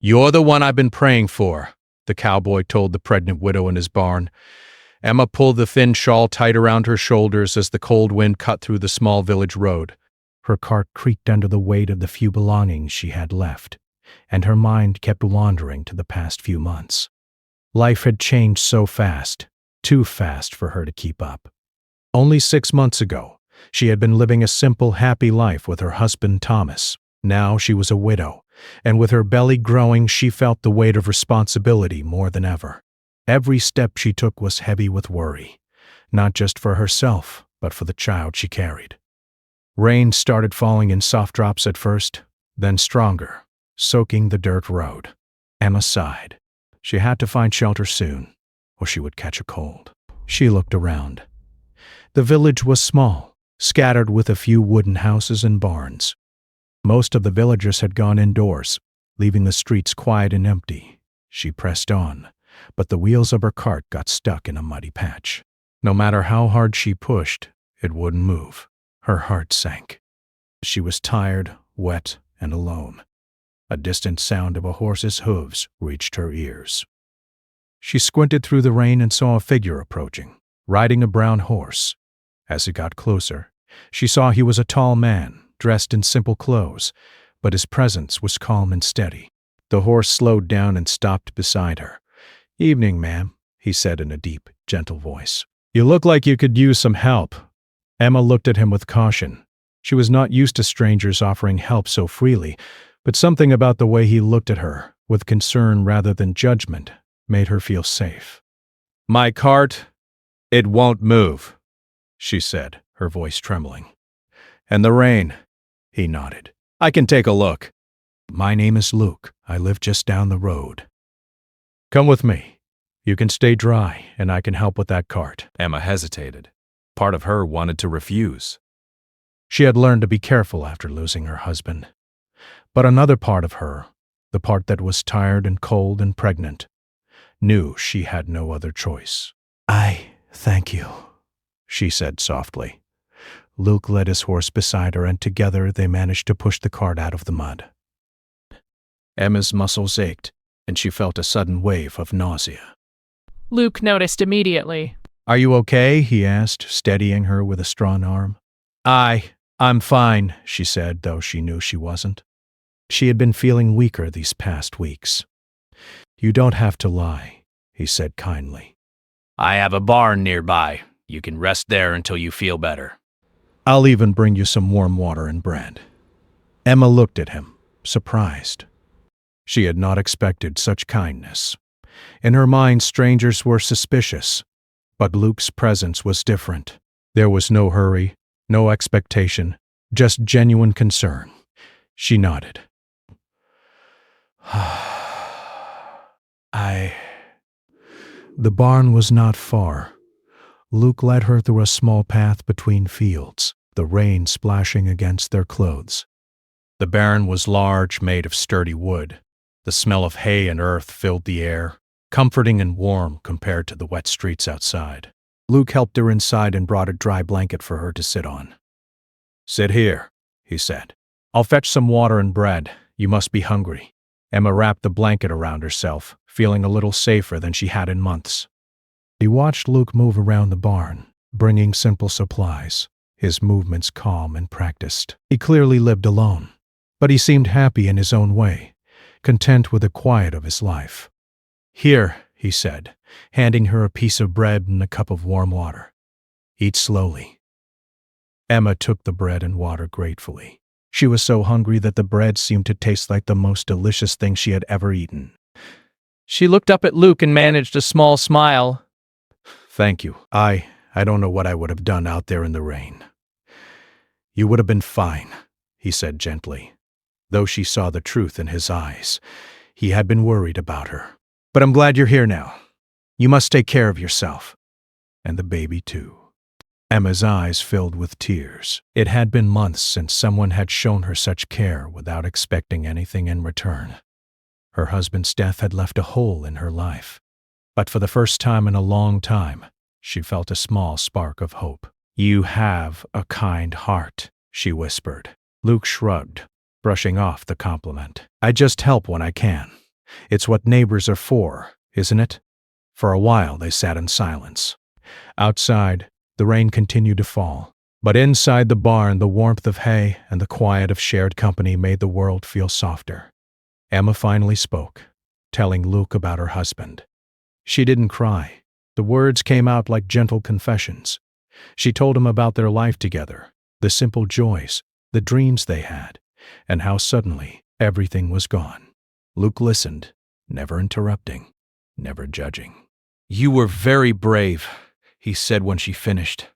"You're the one I've been praying for," the cowboy told the pregnant widow in his barn. Emma pulled the thin shawl tight around her shoulders as the cold wind cut through the small village road. Her cart creaked under the weight of the few belongings she had left, and her mind kept wandering to the past few months. Life had changed so fast, too fast for her to keep up. Only 6 months ago, she had been living a simple, happy life with her husband Thomas. Now she was a widow, and with her belly growing, she felt the weight of responsibility more than ever. Every step she took was heavy with worry, not just for herself, but for the child she carried. Rain started falling in soft drops at first, then stronger, soaking the dirt road. Emma sighed. She had to find shelter soon, or she would catch a cold. She looked around. The village was small, scattered with a few wooden houses and barns. Most of the villagers had gone indoors, leaving the streets quiet and empty. She pressed on, but the wheels of her cart got stuck in a muddy patch. No matter how hard she pushed, it wouldn't move. Her heart sank. She was tired, wet, and alone. A distant sound of a horse's hooves reached her ears. She squinted through the rain and saw a figure approaching, riding a brown horse. As it got closer, she saw he was a tall man, dressed in simple clothes, but his presence was calm and steady. The horse slowed down and stopped beside her. "Evening, ma'am," he said in a deep, gentle voice. "You look like you could use some help." Emma looked at him with caution. She was not used to strangers offering help so freely, but something about the way he looked at her, with concern rather than judgment, made her feel safe. "My cart, it won't move," she said, her voice trembling. "And the rain," he nodded. "I can take a look." "My name is Luke. I live just down the road." "Come with me. You can stay dry, and I can help with that cart." Emma hesitated. Part of her wanted to refuse. She had learned to be careful after losing her husband. But another part of her, the part that was tired and cold and pregnant, knew she had no other choice. "I thank you," she said softly. Luke led his horse beside her, and together they managed to push the cart out of the mud. Emma's muscles ached, and she felt a sudden wave of nausea. Luke noticed immediately. "Are you okay?" he asked, steadying her with a strong arm. I'm fine," she said, though she knew she wasn't. She had been feeling weaker these past weeks. "You don't have to lie," he said kindly. "I have a barn nearby. You can rest there until you feel better." "I'll even bring you some warm water and bread." Emma looked at him, surprised. She had not expected such kindness. In her mind, strangers were suspicious, but Luke's presence was different. There was no hurry, no expectation, just genuine concern. She nodded. The barn was not far. Luke led her through a small path between fields, the rain splashing against their clothes. The barn was large, made of sturdy wood. The smell of hay and earth filled the air, comforting and warm compared to the wet streets outside. Luke helped her inside and brought a dry blanket for her to sit on. "Sit here," he said. "I'll fetch some water and bread. You must be hungry." Emma wrapped the blanket around herself, feeling a little safer than she had in months. He watched Luke move around the barn, bringing simple supplies, his movements calm and practiced. He clearly lived alone, but he seemed happy in his own way, content with the quiet of his life. "Here," he said, handing her a piece of bread and a cup of warm water. "Eat slowly." Emma took the bread and water gratefully. She was so hungry that the bread seemed to taste like the most delicious thing she had ever eaten. She looked up at Luke and managed a small smile. "Thank you. I don't know what I would have done out there in the rain." "You would have been fine," he said gently. Though she saw the truth in his eyes, he had been worried about her. "But I'm glad you're here now. You must take care of yourself. And the baby, too." Emma's eyes filled with tears. It had been months since someone had shown her such care without expecting anything in return. Her husband's death had left a hole in her life. But for the first time in a long time, she felt a small spark of hope. "You have a kind heart," she whispered. Luke shrugged, brushing off the compliment. "I just help when I can." It's what neighbors are for, isn't it? For a while they sat in silence. Outside, the rain continued to fall, but inside the barn the warmth of hay and the quiet of shared company made the world feel softer. Emma finally spoke, telling Luke about her husband. She didn't cry. The words came out like gentle confessions. She told him about their life together, the simple joys, the dreams they had, and how suddenly everything was gone. Luke listened, never interrupting, never judging. "You were very brave," he said when she finished.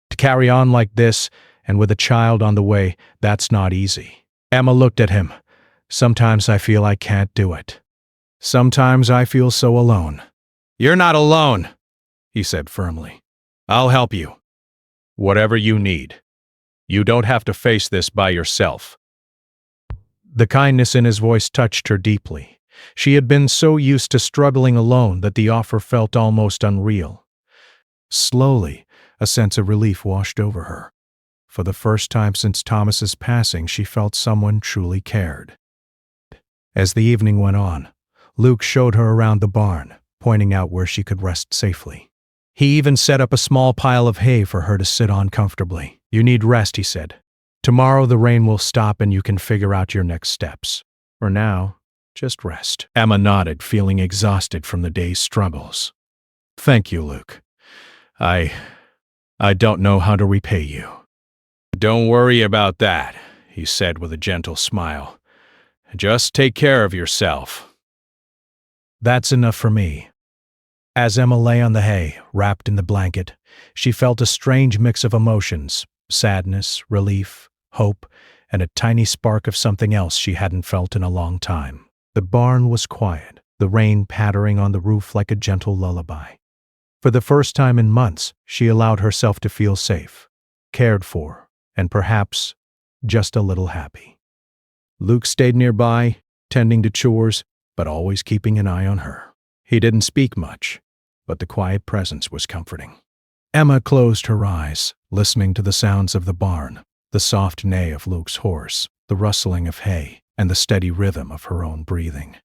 "To carry on like this, and with a child on the way, that's not easy." Emma looked at him. "Sometimes I feel I can't do it. Sometimes I feel so alone." "You're not alone," he said firmly. "I'll help you. Whatever you need. You don't have to face this by yourself." The kindness in his voice touched her deeply. She had been so used to struggling alone that the offer felt almost unreal. Slowly, a sense of relief washed over her. For the first time since Thomas's passing, she felt someone truly cared. As the evening went on, Luke showed her around the barn, pointing out where she could rest safely. He even set up a small pile of hay for her to sit on comfortably. "You need rest," he said. "Tomorrow the rain will stop and you can figure out your next steps. For now, just rest." Emma nodded, feeling exhausted from the day's struggles. "Thank you, Luke. I don't know how to repay you." "Don't worry about that," he said with a gentle smile. "Just take care of yourself." "That's enough for me." As Emma lay on the hay, wrapped in the blanket, she felt a strange mix of emotions: sadness, relief, hope, and a tiny spark of something else she hadn't felt in a long time. The barn was quiet, the rain pattering on the roof like a gentle lullaby. For the first time in months, she allowed herself to feel safe, cared for, and perhaps just a little happy. Luke stayed nearby, tending to chores, but always keeping an eye on her. He didn't speak much, but the quiet presence was comforting. Emma closed her eyes, listening to the sounds of the barn, the soft neigh of Luke's horse, the rustling of hay, and the steady rhythm of her own breathing.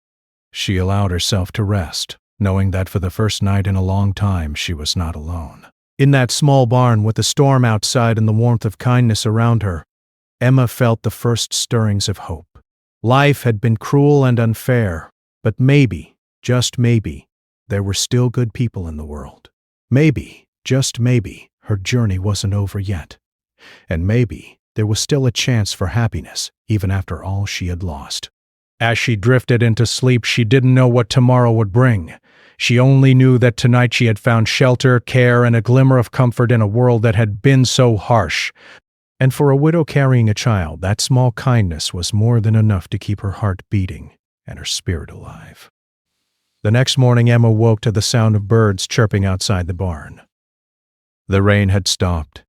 She allowed herself to rest, knowing that for the first night in a long time she was not alone. In that small barn with the storm outside and the warmth of kindness around her, Emma felt the first stirrings of hope. Life had been cruel and unfair, but maybe, just maybe, there were still good people in the world. Maybe, just maybe, her journey wasn't over yet. And maybe there was still a chance for happiness, even after all she had lost. As she drifted into sleep, she didn't know what tomorrow would bring. She only knew that tonight she had found shelter, care, and a glimmer of comfort in a world that had been so harsh. And for a widow carrying a child, that small kindness was more than enough to keep her heart beating and her spirit alive. The next morning, Emma woke to the sound of birds chirping outside the barn. The rain had stopped,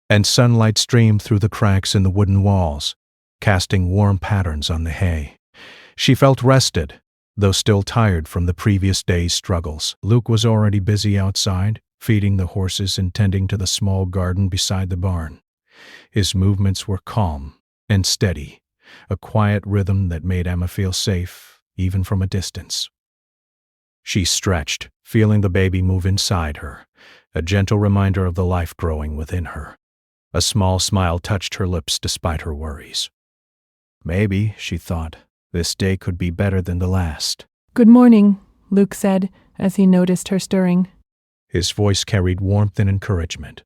and sunlight streamed through the cracks in the wooden walls, casting warm patterns on the hay. She felt rested, though still tired from the previous day's struggles. Luke was already busy outside, feeding the horses and tending to the small garden beside the barn. His movements were calm and steady, a quiet rhythm that made Emma feel safe, even from a distance. She stretched, feeling the baby move inside her, a gentle reminder of the life growing within her. A small smile touched her lips despite her worries. Maybe, she thought, this day could be better than the last. "Good morning," Luke said, as he noticed her stirring. His voice carried warmth and encouragement.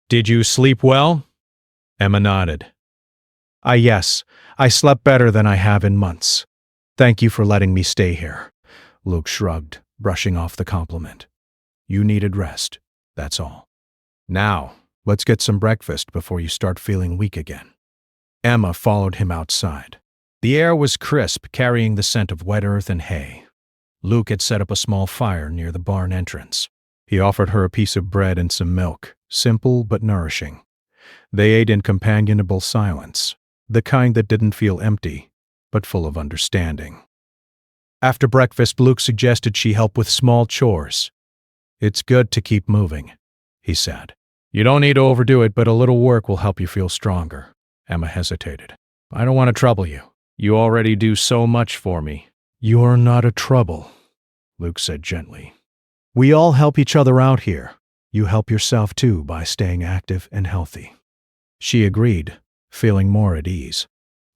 "Did you sleep well?" Emma nodded. Yes, I slept better than I have in months. Thank you for letting me stay here." Luke shrugged, brushing off the compliment. "You needed rest, that's all. Now, let's get some breakfast before you start feeling weak again." Emma followed him outside. The air was crisp, carrying the scent of wet earth and hay. Luke had set up a small fire near the barn entrance. He offered her a piece of bread and some milk, simple but nourishing. They ate in companionable silence, the kind that didn't feel empty, but full of understanding. After breakfast, Luke suggested she help with small chores. "It's good to keep moving," he said. "You don't need to overdo it, but a little work will help you feel stronger." Emma hesitated. "I don't want to trouble you. You already do so much for me." You're not a trouble, Luke said gently. We all help each other out here. You help yourself too by staying active and healthy. She agreed, feeling more at ease.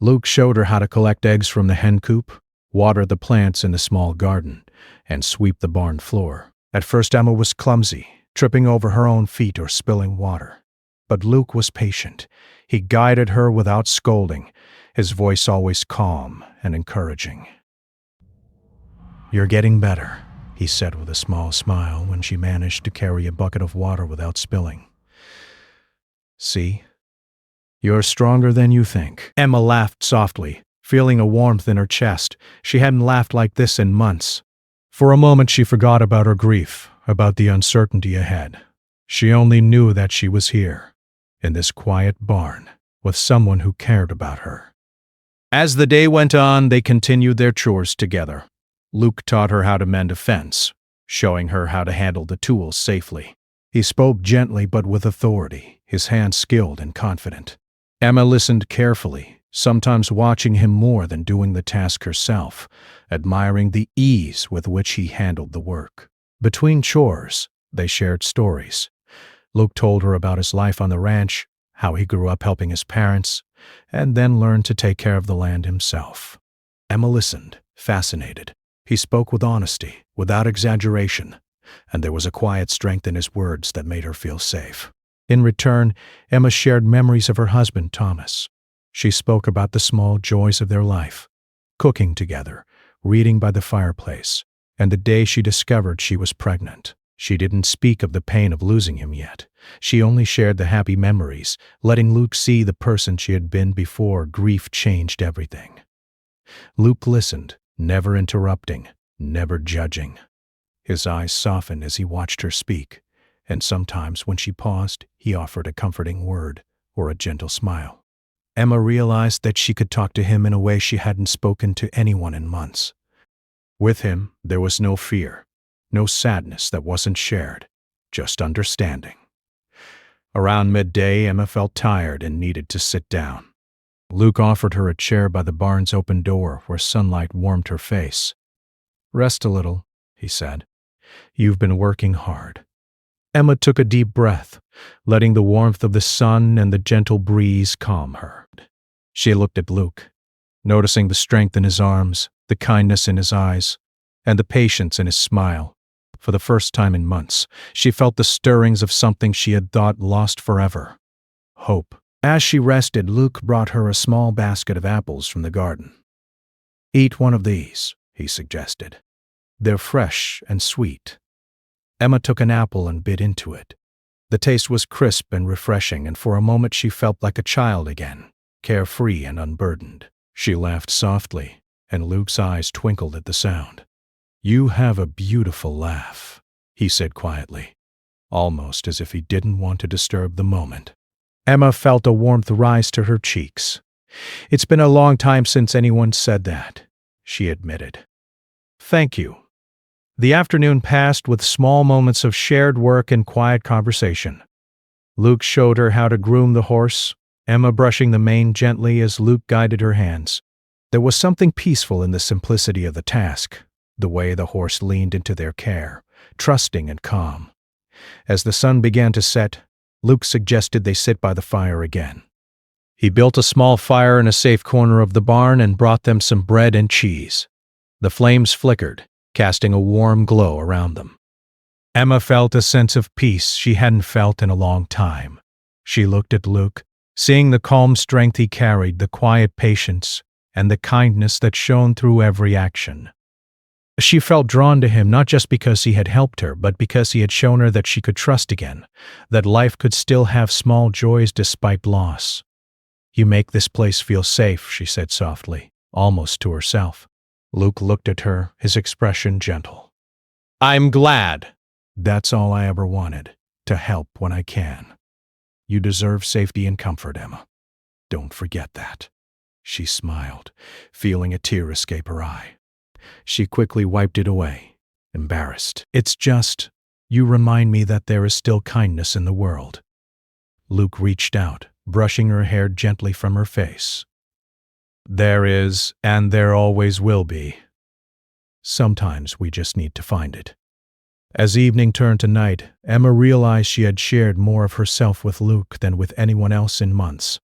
Luke showed her how to collect eggs from the hen coop, water the plants in the small garden, and sweep the barn floor. At first Emma was clumsy, tripping over her own feet or spilling water. But Luke was patient. He guided her without scolding, his voice always calm and encouraging. You're getting better, he said with a small smile when she managed to carry a bucket of water without spilling. See? You're stronger than you think. Emma laughed softly, feeling a warmth in her chest. She hadn't laughed like this in months. For a moment she forgot about her grief, about the uncertainty ahead. She only knew that she was here, in this quiet barn, with someone who cared about her. As the day went on, they continued their chores together. Luke taught her how to mend a fence, showing her how to handle the tools safely. He spoke gently but with authority, his hands skilled and confident. Emma listened carefully, sometimes watching him more than doing the task herself, admiring the ease with which he handled the work. Between chores, they shared stories. Luke told her about his life on the ranch, how he grew up helping his parents, and then learned to take care of the land himself. Emma listened, fascinated. He spoke with honesty, without exaggeration, and there was a quiet strength in his words that made her feel safe. In return, Emma shared memories of her husband, Thomas. She spoke about the small joys of their life, cooking together, reading by the fireplace, and the day she discovered she was pregnant. She didn't speak of the pain of losing him yet. She only shared the happy memories, letting Luke see the person she had been before grief changed everything. Luke listened, never interrupting, never judging. His eyes softened as he watched her speak, and sometimes when she paused, he offered a comforting word or a gentle smile. Emma realized that she could talk to him in a way she hadn't spoken to anyone in months. With him, there was no fear, no sadness that wasn't shared, just understanding. Around midday, Emma felt tired and needed to sit down. Luke offered her a chair by the barn's open door where sunlight warmed her face. Rest a little, he said. You've been working hard. Emma took a deep breath, letting the warmth of the sun and the gentle breeze calm her. She looked at Luke, noticing the strength in his arms, the kindness in his eyes, and the patience in his smile. For the first time in months, she felt the stirrings of something she had thought lost forever. Hope. As she rested, Luke brought her a small basket of apples from the garden. Eat one of these, he suggested. They're fresh and sweet. Emma took an apple and bit into it. The taste was crisp and refreshing, and for a moment she felt like a child again, carefree and unburdened. She laughed softly, and Luke's eyes twinkled at the sound. You have a beautiful laugh, he said quietly, almost as if he didn't want to disturb the moment. Emma felt a warmth rise to her cheeks. It's been a long time since anyone said that, she admitted. Thank you. The afternoon passed with small moments of shared work and quiet conversation. Luke showed her how to groom the horse, Emma brushing the mane gently as Luke guided her hands. There was something peaceful in the simplicity of the task, the way the horse leaned into their care, trusting and calm. As the sun began to set, Luke suggested they sit by the fire again. He built a small fire in a safe corner of the barn and brought them some bread and cheese. The flames flickered, casting a warm glow around them. Emma felt a sense of peace she hadn't felt in a long time. She looked at Luke, seeing the calm strength he carried, the quiet patience, and the kindness that shone through every action. She felt drawn to him not just because he had helped her, but because he had shown her that she could trust again, that life could still have small joys despite loss. You make this place feel safe, she said softly, almost to herself. Luke looked at her, his expression gentle. I'm glad. That's all I ever wanted, to help when I can. You deserve safety and comfort, Emma. Don't forget that. She smiled, feeling a tear escape her eye. She quickly wiped it away, embarrassed. It's just, you remind me that there is still kindness in the world. Luke reached out, brushing her hair gently from her face. There is, and there always will be. Sometimes we just need to find it. As evening turned to night, Emma realized she had shared more of herself with Luke than with anyone else in months.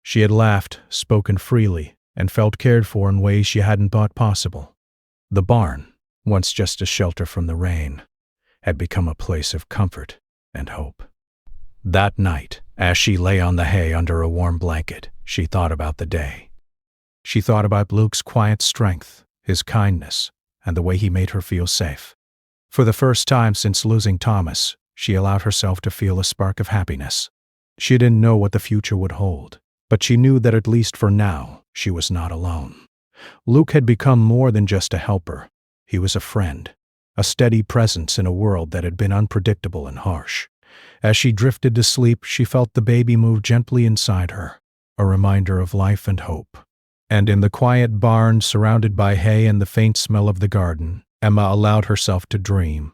She had laughed, spoken freely, and felt cared for in ways she hadn't thought possible. The barn, once just a shelter from the rain, had become a place of comfort and hope. That night, as she lay on the hay under a warm blanket, she thought about the day. She thought about Luke's quiet strength, his kindness, and the way he made her feel safe. For the first time since losing Thomas, she allowed herself to feel a spark of happiness. She didn't know what the future would hold, but she knew that at least for now, she was not alone. Luke had become more than just a helper. He was a friend, a steady presence in a world that had been unpredictable and harsh. As she drifted to sleep, she felt the baby move gently inside her, a reminder of life and hope. And in the quiet barn, surrounded by hay and the faint smell of the garden, Emma allowed herself to dream.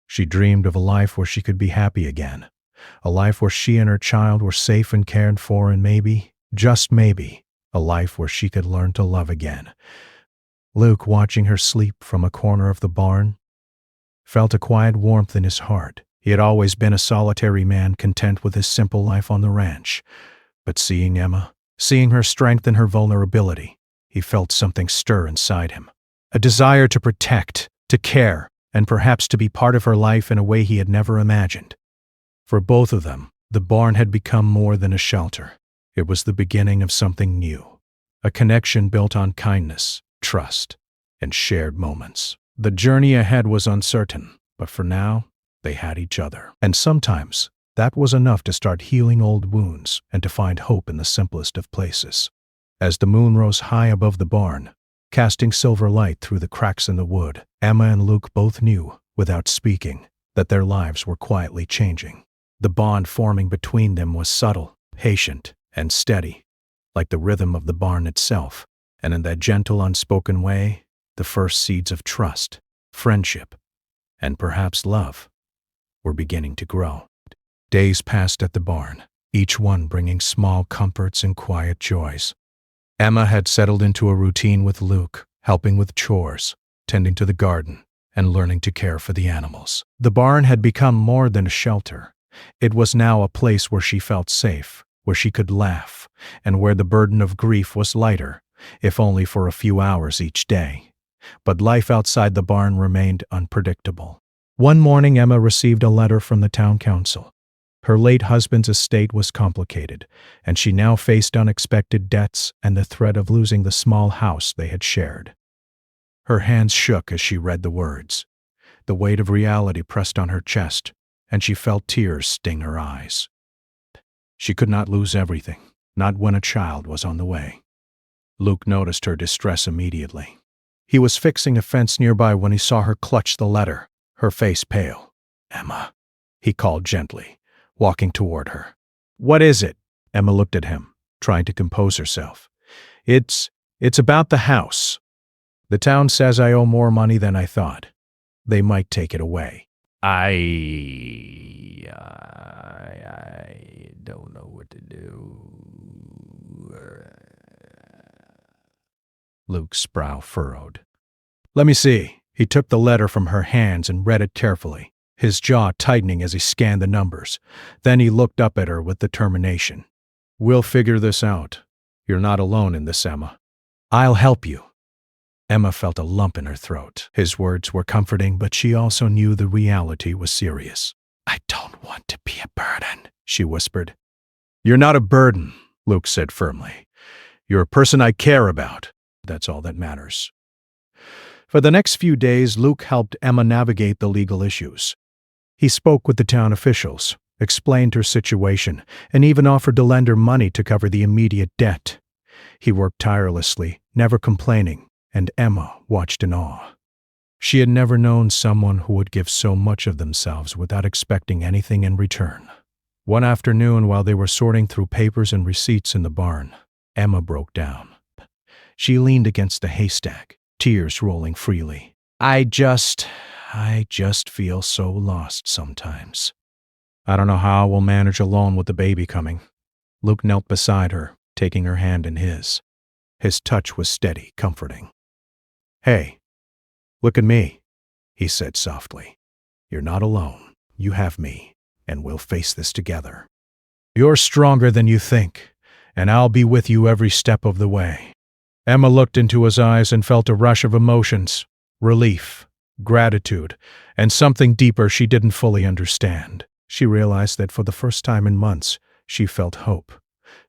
She dreamed of a life where she could be happy again, a life where she and her child were safe and cared for, and maybe, just maybe, a life where she could learn to love again. Luke, watching her sleep from a corner of the barn, felt a quiet warmth in his heart. He had always been a solitary man, content with his simple life on the ranch. But seeing Emma, seeing her strength and her vulnerability, he felt something stir inside him. A desire to protect, to care, and perhaps to be part of her life in a way he had never imagined. For both of them, the barn had become more than a shelter. It was the beginning of something new, a connection built on kindness, trust, and shared moments. The journey ahead was uncertain, but for now, they had each other. And sometimes, that was enough to start healing old wounds and to find hope in the simplest of places. As the moon rose high above the barn, casting silver light through the cracks in the wood, Emma and Luke both knew, without speaking, that their lives were quietly changing. The bond forming between them was subtle, patient, and steady, like the rhythm of the barn itself. And in that gentle, unspoken way, the first seeds of trust, friendship, and perhaps love were beginning to grow. Days passed at the barn, each one bringing small comforts and quiet joys. Emma had settled into a routine with Luke, helping with chores, tending to the garden, and learning to care for the animals. The barn had become more than a shelter. It was now a place where she felt safe, where she could laugh, and where the burden of grief was lighter, if only for a few hours each day. But life outside the barn remained unpredictable. One morning, Emma received a letter from the town council. Her late husband's estate was complicated, and she now faced unexpected debts and the threat of losing the small house they had shared. Her hands shook as she read the words. The weight of reality pressed on her chest, and she felt tears sting her eyes. She could not lose everything, not when a child was on the way. Luke noticed her distress immediately. He was fixing a fence nearby when he saw her clutch the letter, her face pale. "Emma," he called gently, walking toward her. "What is it?" Emma looked at him, trying to compose herself. It's about the house. The town says I owe more money than I thought. They might take it away." I don't know what to do. Luke's brow furrowed. "Let me see." He took the letter from her hands and read it carefully, his jaw tightening as he scanned the numbers. Then he looked up at her with determination. "We'll figure this out. You're not alone in this, Emma. I'll help you." Emma felt a lump in her throat. His words were comforting, but she also knew the reality was serious. "I don't want to be a burden," she whispered. "You're not a burden," Luke said firmly. "You're a person I care about. That's all that matters." For the next few days, Luke helped Emma navigate the legal issues. He spoke with the town officials, explained her situation, and even offered to lend her money to cover the immediate debt. He worked tirelessly, never complaining, and Emma watched in awe. She had never known someone who would give so much of themselves without expecting anything in return. One afternoon, while they were sorting through papers and receipts in the barn, Emma broke down. She leaned against the haystack, tears rolling freely. I just feel so lost sometimes. I don't know how we'll manage alone with the baby coming." Luke knelt beside her, taking her hand in his. His touch was steady, comforting. "Hey, "Look at me," he said softly. "You're not alone. You have me, and we'll face this together. You're stronger than you think, and I'll be with you every step of the way." Emma looked into his eyes and felt a rush of emotions, relief, gratitude, and something deeper she didn't fully understand. She realized that for the first time in months, she felt hope,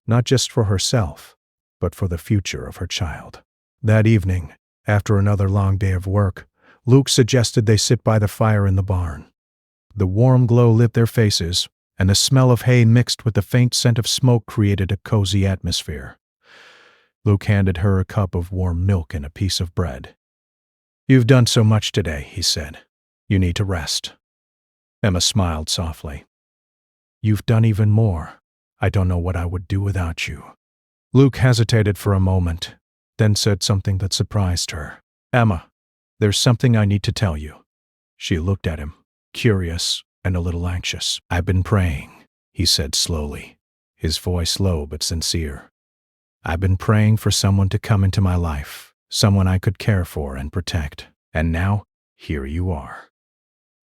not just for herself, but for the future of her child. That evening, after another long day of work, Luke suggested they sit by the fire in the barn. The warm glow lit their faces, and the smell of hay mixed with the faint scent of smoke created a cozy atmosphere. Luke handed her a cup of warm milk and a piece of bread. "You've done so much today," he said. "You need to rest." Emma smiled softly. "You've done even more. I don't know what I would do without you." Luke hesitated for a moment, then said something that surprised her. "Emma, there's something I need to tell you." She looked at him, curious and a little anxious. "I've been praying," he said slowly, his voice low but sincere. "I've been praying for someone to come into my life, someone I could care for and protect. And now, here you are.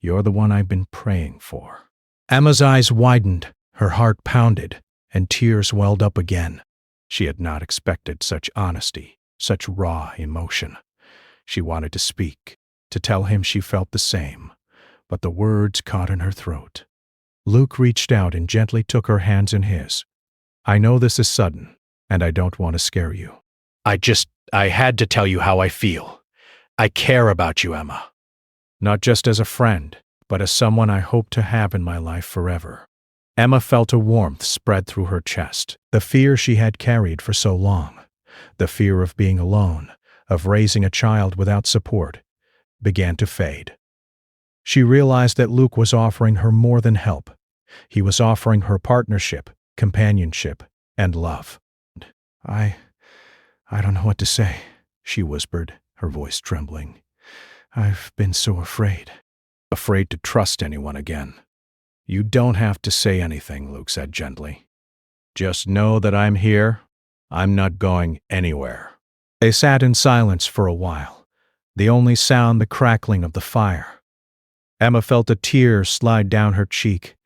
You're the one I've been praying for." Emma's eyes widened, her heart pounded, and tears welled up again. She had not expected such honesty, such raw emotion. She wanted to speak, to tell him she felt the same, but the words caught in her throat. Luke reached out and gently took her hands in his. "I know this is sudden, and I don't want to scare you. I had to tell you how I feel. I care about you, Emma. Not just as a friend, but as someone I hope to have in my life forever." Emma felt a warmth spread through her chest, the fear she had carried for so long, the fear of being alone, of raising a child without support, began to fade. She realized that Luke was offering her more than help. He was offering her partnership, companionship, and love. I don't know what to say," she whispered, her voice trembling. "I've been so afraid." "Afraid to trust anyone again." "You don't have to say anything," Luke said gently. "Just know that I'm here. I'm not going anywhere." They sat in silence for a while, the only sound the crackling of the fire. Emma felt a tear slide down her cheek,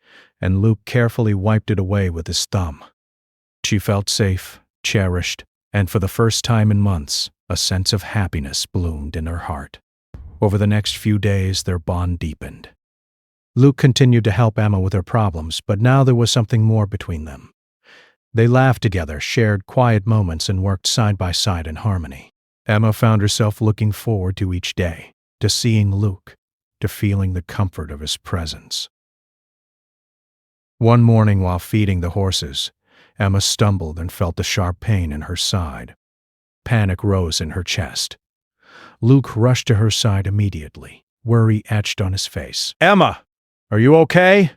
and Luke carefully wiped it away with his thumb. She felt safe, cherished, and for the first time in months, a sense of happiness bloomed in her heart. Over the next few days, their bond deepened. Luke continued to help Emma with her problems, but now there was something more between them. They laughed together, shared quiet moments, and worked side by side in harmony. Emma found herself looking forward to each day, to seeing Luke, to feeling the comfort of his presence. One morning while feeding the horses, Emma stumbled and felt a sharp pain in her side. Panic rose in her chest. Luke rushed to her side immediately, worry etched on his face. "Emma, are you okay?"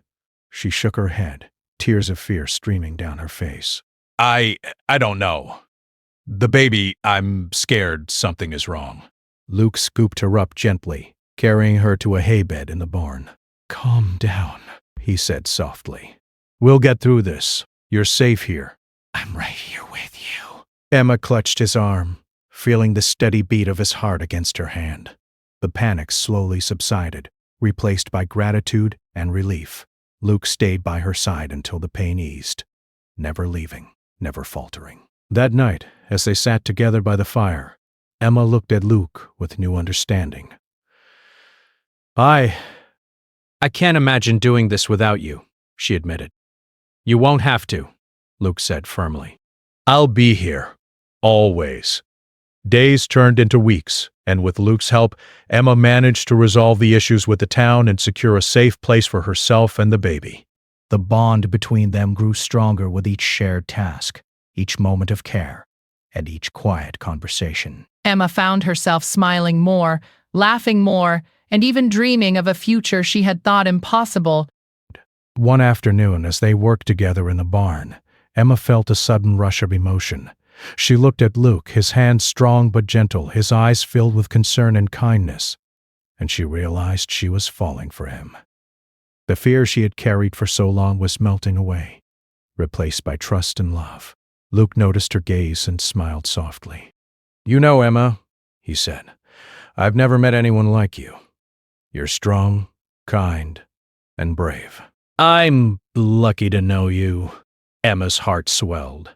She shook her head, tears of fear streaming down her face. I don't know. The baby, I'm scared something is wrong." Luke scooped her up gently, carrying her to a haybed in the barn. "Calm down," he said softly. "We'll get through this. You're safe here." "I'm right here with you." Emma clutched his arm, feeling the steady beat of his heart against her hand. The panic slowly subsided, replaced by gratitude and relief. Luke stayed by her side until the pain eased, never leaving, never faltering. That night, as they sat together by the fire, Emma looked at Luke with new understanding. I can't imagine doing this without you," she admitted. "You won't have to," Luke said firmly. "I'll be here, always." Days turned into weeks, and with Luke's help, Emma managed to resolve the issues with the town and secure a safe place for herself and the baby. The bond between them grew stronger with each shared task, each moment of care, and each quiet conversation. Emma found herself smiling more, laughing more, and even dreaming of a future she had thought impossible. One afternoon, as they worked together in the barn, Emma felt a sudden rush of emotion. She looked at Luke, his hands strong but gentle, his eyes filled with concern and kindness, and she realized she was falling for him. The fear she had carried for so long was melting away, replaced by trust and love. Luke noticed her gaze and smiled softly. "You know, Emma," he said, I've never met anyone like you. You're strong, kind, and brave. I'm lucky to know you. Emma's heart swelled.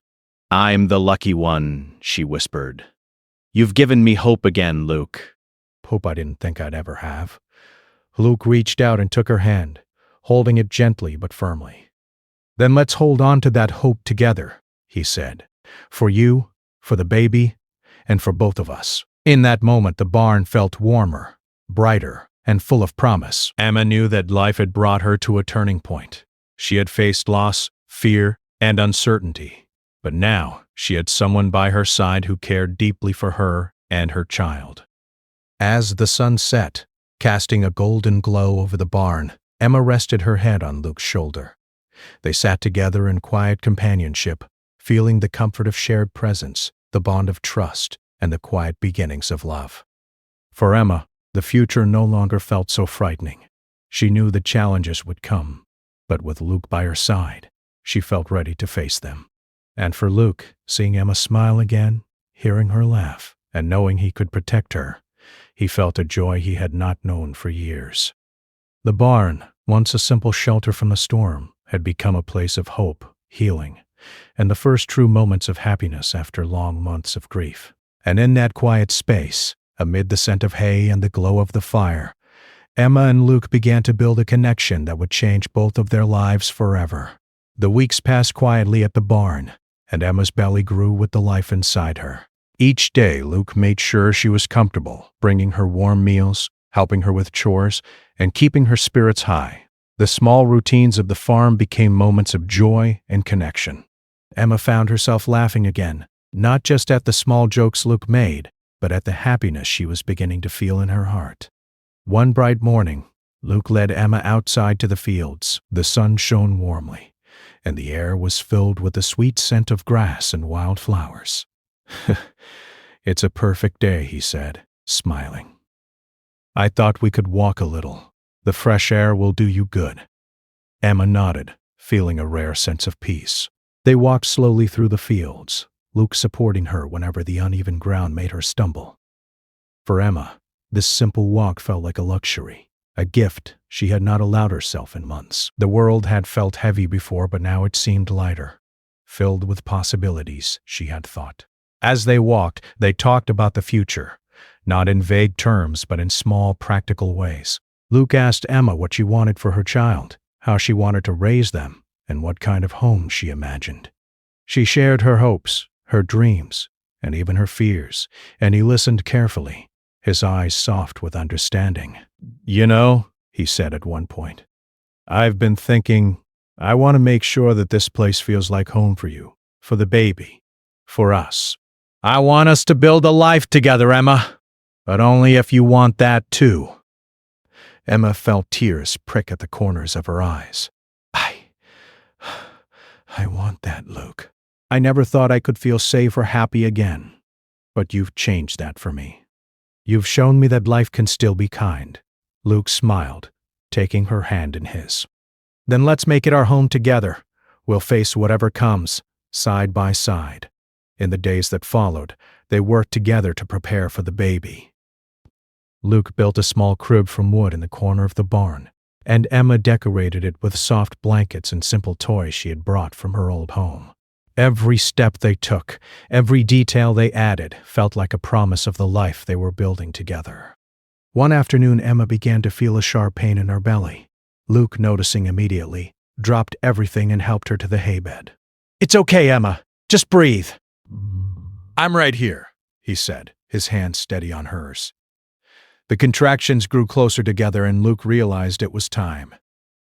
I'm the lucky one, she whispered. You've given me hope again, Luke. Hope I didn't think I'd ever have. Luke reached out and took her hand, holding it gently but firmly. Then let's hold on to that hope together, he said. For you, for the baby, and for both of us. In that moment, the barn felt warmer, brighter, and full of promise. Emma knew that life had brought her to a turning point. She had faced loss, fear, and uncertainty. But now she had someone by her side who cared deeply for her and her child. As the sun set, casting a golden glow over the barn, Emma rested her head on Luke's shoulder. They sat together in quiet companionship, feeling the comfort of shared presence, the bond of trust, and the quiet beginnings of love. For Emma, the future no longer felt so frightening. She knew the challenges would come, but with Luke by her side, she felt ready to face them. And for Luke, seeing Emma smile again, hearing her laugh, and knowing he could protect her, he felt a joy he had not known for years. The barn, once a simple shelter from the storm, had become a place of hope, healing, and the first true moments of happiness after long months of grief. And in that quiet space, amid the scent of hay and the glow of the fire, Emma and Luke began to build a connection that would change both of their lives forever. The weeks passed quietly at the barn, and Emma's belly grew with the life inside her. Each day, Luke made sure she was comfortable, bringing her warm meals, helping her with chores, and keeping her spirits high. The small routines of the farm became moments of joy and connection. Emma found herself laughing again, not just at the small jokes Luke made, but at the happiness she was beginning to feel in her heart. One bright morning, Luke led Emma outside to the fields. The sun shone warmly, and the air was filled with the sweet scent of grass and wild flowers. It's a perfect day, he said, smiling. I thought we could walk a little. The fresh air will do you good. Emma nodded, feeling a rare sense of peace. They walked slowly through the fields, Luke supporting her whenever the uneven ground made her stumble. For Emma, this simple walk felt like a luxury, a gift she had not allowed herself in months. The world had felt heavy before, but now it seemed lighter, filled with possibilities, she had thought. As they walked, they talked about the future, not in vague terms, but in small, practical ways. Luke asked Emma what she wanted for her child, how she wanted to raise them, and what kind of home she imagined. She shared her hopes, her dreams, and even her fears, and he listened carefully, his eyes soft with understanding. You know, he said at one point, I've been thinking, I want to make sure that this place feels like home for you, for the baby, for us. I want us to build a life together, Emma, but only if you want that too. Emma felt tears prick at the corners of her eyes. I want that, Luke. I never thought I could feel safe or happy again, but you've changed that for me. You've shown me that life can still be kind. Luke smiled, taking her hand in his. Then let's make it our home together. We'll face whatever comes, side by side. In the days that followed, they worked together to prepare for the baby. Luke built a small crib from wood in the corner of the barn, and Emma decorated it with soft blankets and simple toys she had brought from her old home. Every step they took, every detail they added, felt like a promise of the life they were building together. One afternoon, Emma began to feel a sharp pain in her belly. Luke, noticing immediately, dropped everything and helped her to the haybed. It's okay, Emma. Just breathe. I'm right here, he said, his hand steady on hers. The contractions grew closer together, and Luke realized it was time.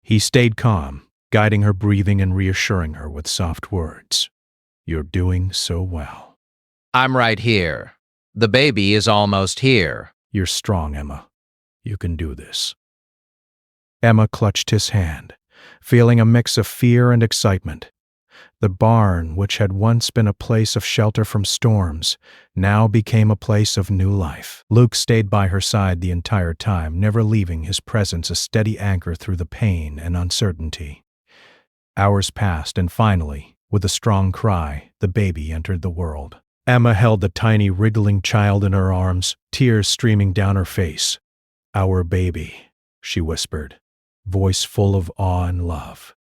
He stayed calm, guiding her breathing and reassuring her with soft words. You're doing so well. I'm right here. The baby is almost here. You're strong, Emma. You can do this. Emma clutched his hand, feeling a mix of fear and excitement. The barn, which had once been a place of shelter from storms, now became a place of new life. Luke stayed by her side the entire time, never leaving his presence a steady anchor through the pain and uncertainty. Hours passed, and finally, with a strong cry, the baby entered the world. Emma held the tiny, wriggling child in her arms, tears streaming down her face. "Our baby," she whispered, voice full of awe and love.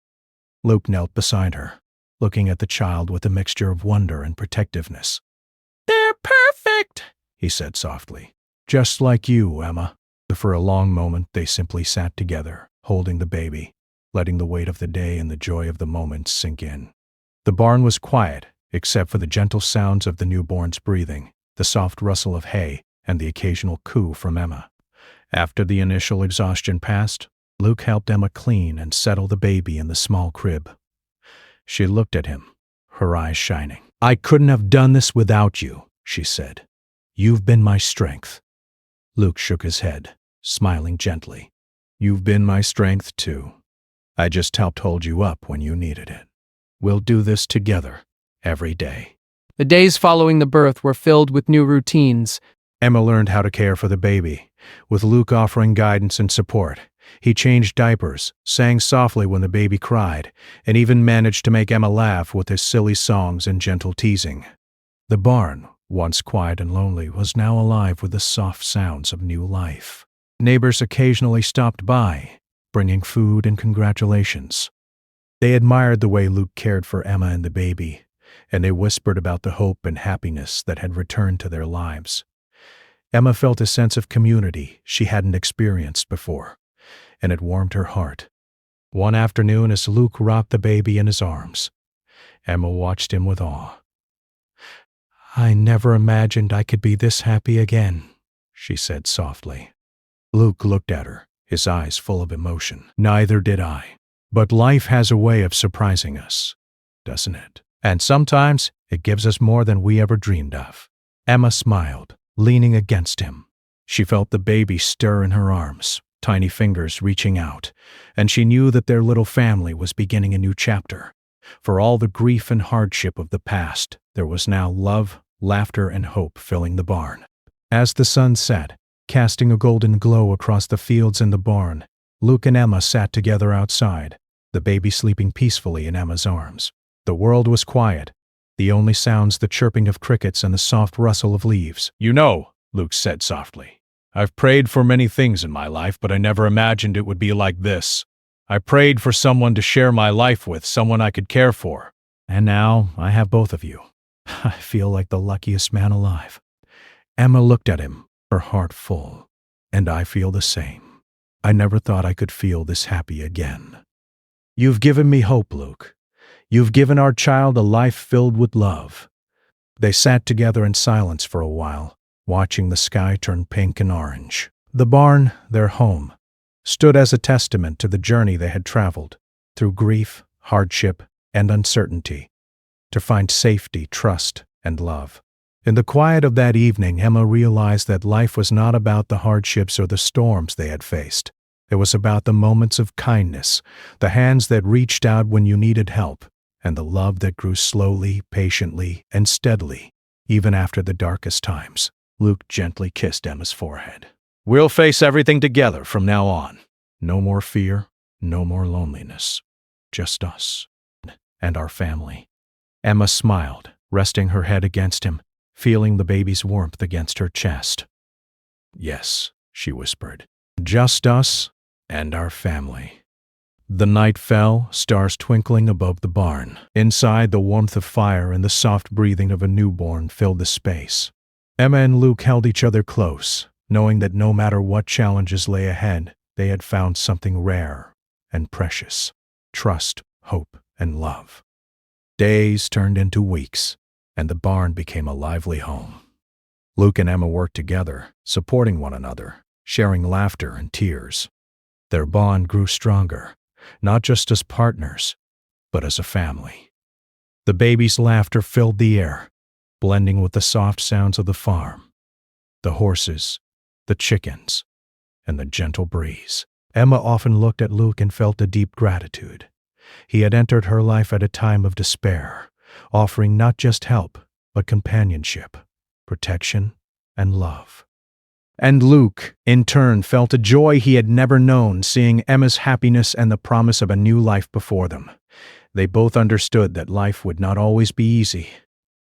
Luke knelt beside her, looking at the child with a mixture of wonder and protectiveness. "They're perfect," he said softly. "Just like you, Emma." For a long moment they simply sat together, holding the baby, letting the weight of the day and the joy of the moment sink in. The barn was quiet, except for the gentle sounds of the newborn's breathing, the soft rustle of hay, and the occasional coo from Emma. After the initial exhaustion passed, Luke helped Emma clean and settle the baby in the small crib. She looked at him, her eyes shining. "I couldn't have done this without you," she said. "You've been my strength." Luke shook his head, smiling gently. "You've been my strength, too. I just helped hold you up when you needed it. We'll do this together, every day." The days following the birth were filled with new routines. Emma learned how to care for the baby, with Luke offering guidance and support. He changed diapers, sang softly when the baby cried, and even managed to make Emma laugh with his silly songs and gentle teasing. The barn, once quiet and lonely, was now alive with the soft sounds of new life. Neighbors occasionally stopped by, bringing food and congratulations. They admired the way Luke cared for Emma and the baby, and they whispered about the hope and happiness that had returned to their lives. Emma felt a sense of community she hadn't experienced before, and it warmed her heart. One afternoon, as Luke rocked the baby in his arms, Emma watched him with awe. "I never imagined I could be this happy again," she said softly. Luke looked at her, his eyes full of emotion. "Neither did I. But life has a way of surprising us, doesn't it? And sometimes it gives us more than we ever dreamed of." Emma smiled, leaning against him. She felt the baby stir in her arms, tiny fingers reaching out, and she knew that their little family was beginning a new chapter. For all the grief and hardship of the past, there was now love, laughter, and hope filling the barn. As the sun set, casting a golden glow across the fields and the barn, Luke and Emma sat together outside, the baby sleeping peacefully in Emma's arms. The world was quiet, the only sounds the chirping of crickets and the soft rustle of leaves. "You know," Luke said softly, "I've prayed for many things in my life, but I never imagined it would be like this. I prayed for someone to share my life with, someone I could care for. And now I have both of you. I feel like the luckiest man alive." Emma looked at him, her heart full. "And I feel the same. I never thought I could feel this happy again." "You've given me hope, Luke. You've given our child a life filled with love." They sat together in silence for a while, watching the sky turn pink and orange. The barn, their home, stood as a testament to the journey they had traveled, through grief, hardship, and uncertainty, to find safety, trust, and love. In the quiet of that evening, Emma realized that life was not about the hardships or the storms they had faced. It was about the moments of kindness, the hands that reached out when you needed help, and the love that grew slowly, patiently, and steadily, even after the darkest times. Luke gently kissed Emma's forehead. "We'll face everything together from now on. No more fear, no more loneliness. Just us and our family." Emma smiled, resting her head against him, feeling the baby's warmth against her chest. "Yes," she whispered, "just us and our family." The night fell, stars twinkling above the barn. Inside, the warmth of fire and the soft breathing of a newborn filled the space. Emma and Luke held each other close, knowing that no matter what challenges lay ahead, they had found something rare and precious: trust, hope, and love. Days turned into weeks, and the barn became a lively home. Luke and Emma worked together, supporting one another, sharing laughter and tears. Their bond grew stronger, not just as partners, but as a family. The baby's laughter filled the air, blending with the soft sounds of the farm, the horses, the chickens, and the gentle breeze. Emma often looked at Luke and felt a deep gratitude. He had entered her life at a time of despair, offering not just help, but companionship, protection, and love. And Luke, in turn, felt a joy he had never known, seeing Emma's happiness and the promise of a new life before them. They both understood that life would not always be easy,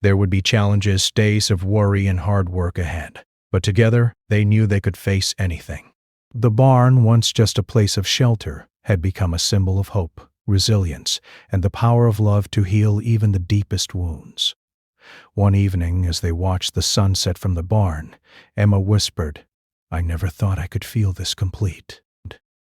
There would be challenges, days of worry and hard work ahead, but together they knew they could face anything. The barn, once just a place of shelter, had become a symbol of hope, resilience, and the power of love to heal even the deepest wounds. One evening, as they watched the sunset from the barn, Emma whispered, "I never thought I could feel this complete.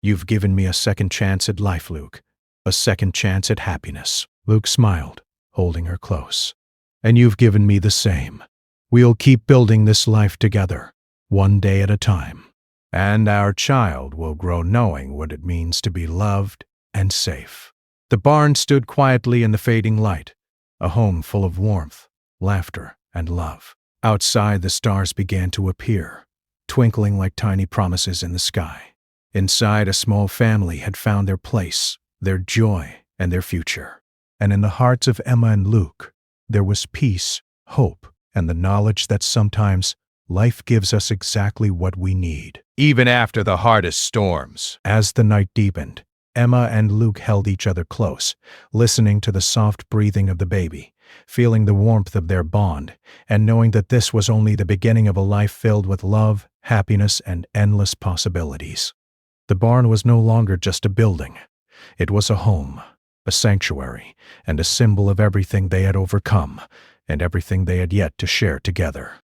You've given me a second chance at life, Luke. A second chance at happiness." Luke smiled, holding her close. "And you've given me the same. We'll keep building this life together, one day at a time. And our child will grow knowing what it means to be loved and safe." The barn stood quietly in the fading light, a home full of warmth, laughter, and love. Outside, the stars began to appear, twinkling like tiny promises in the sky. Inside, a small family had found their place, their joy, and their future. And in the hearts of Emma and Luke, there was peace, hope, and the knowledge that sometimes life gives us exactly what we need, even after the hardest storms. As the night deepened, Emma and Luke held each other close, listening to the soft breathing of the baby, feeling the warmth of their bond, and knowing that this was only the beginning of a life filled with love, happiness, and endless possibilities. The barn was no longer just a building. It was a home, a sanctuary, and a symbol of everything they had overcome and everything they had yet to share together.